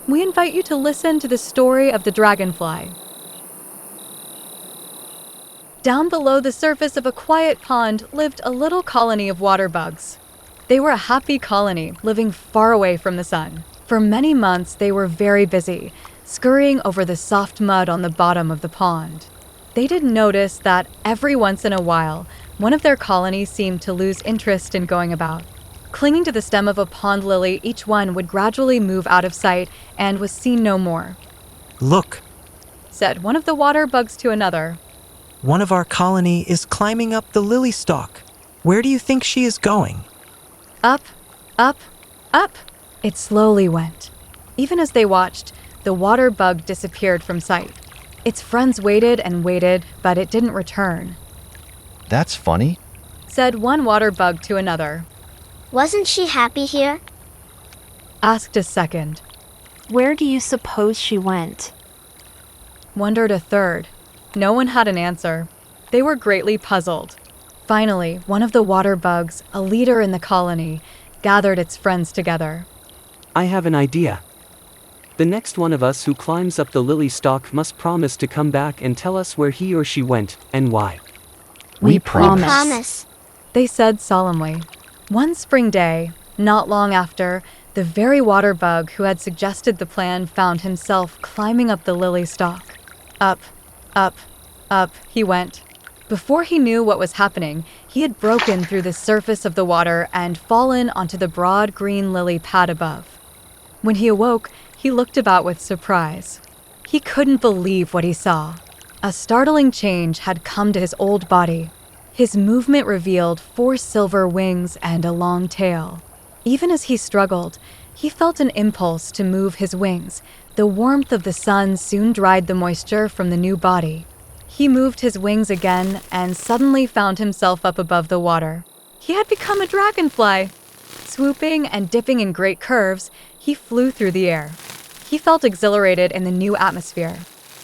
we invite you to listen to the story of the dragonfly. Down below the surface of a quiet pond lived a little colony of water bugs. They were a happy colony, living far away from the sun. For many months, they were very busy, scurrying over the soft mud on the bottom of the pond. They didn't notice that every once in a while, one of their colonies seemed to lose interest in going about. Clinging to the stem of a pond lily, each one would gradually move out of sight and was seen no more. "Look," said one of the water bugs to another. "one of our colony is climbing up the lily stalk. Where do you think she is going?" Up, up, up, it slowly went. Even as they watched, the water bug disappeared from sight. Its friends waited and waited, but it didn't return. "That's funny," said one water bug to another. "Wasn't she happy here?" Asked a second. "Where do you suppose she went?" Wondered a third. No one had an answer. They were greatly puzzled. Finally, one of the water bugs, a leader in the colony, gathered its friends together. "I have an idea. The next one of us who climbs up the lily stalk must promise to come back and tell us where he or she went and why." We Promise. They said solemnly. One spring day, not long after, the very water bug who had suggested the plan found himself climbing up the lily stalk. Up, up, up he went. Before he knew what was happening, he had broken through the surface of the water and fallen onto the broad green lily pad above. When he awoke, he looked about with surprise. He couldn't believe what he saw. A startling change had come to his old body. His movement revealed 4 silver wings and a long tail. Even as he struggled, he felt an impulse to move his wings. The warmth of the sun soon dried the moisture from the new body. He moved his wings again and suddenly found himself up above the water. He had become a dragonfly. Swooping and dipping in great curves, he flew through the air. He felt exhilarated in the new atmosphere.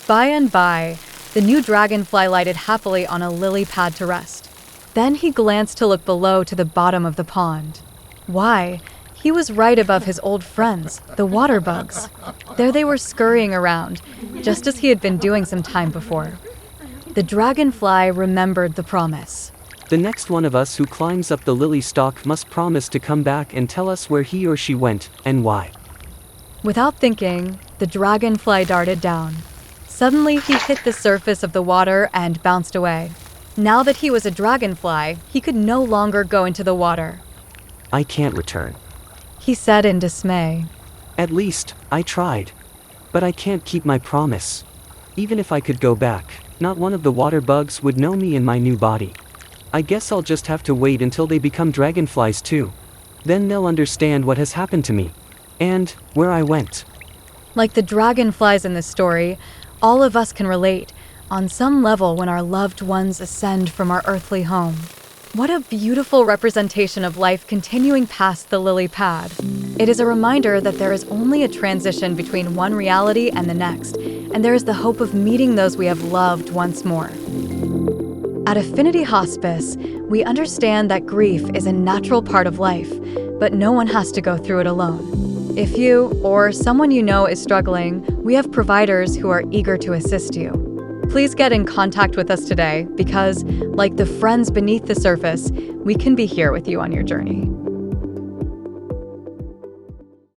By and by, the new dragonfly lighted happily on a lily pad to rest. Then he glanced to look below to the bottom of the pond. Why? He was right above his old friends, the water bugs. There they were scurrying around, just as he had been doing some time before. The dragonfly remembered the promise. "The next one of us who climbs up the lily stalk must promise to come back and tell us where he or she went and why." Without thinking, the dragonfly darted down. Suddenly, he hit the surface of the water and bounced away. Now that he was a dragonfly, he could no longer go into the water. "I can't return. He said in dismay. At least, I tried. But I can't keep my promise. Even if I could go back, not one of the water bugs would know me in my new body. I guess I'll just have to wait until they become dragonflies too. Then they'll understand what has happened to me. And where I went." Like the dragonflies in this story, all of us can relate, on some level when our loved ones ascend from our earthly home. What a beautiful representation of life continuing past the lily pad. It is a reminder that there is only a transition between one reality and the next, and there is the hope of meeting those we have loved once more. At Affinity Hospice, we understand that grief is a natural part of life, but no one has to go through it alone. If you or someone you know is struggling, we have providers who are eager to assist you. Please get in contact with us today because, like the friends beneath the surface, we can be here with you on your journey.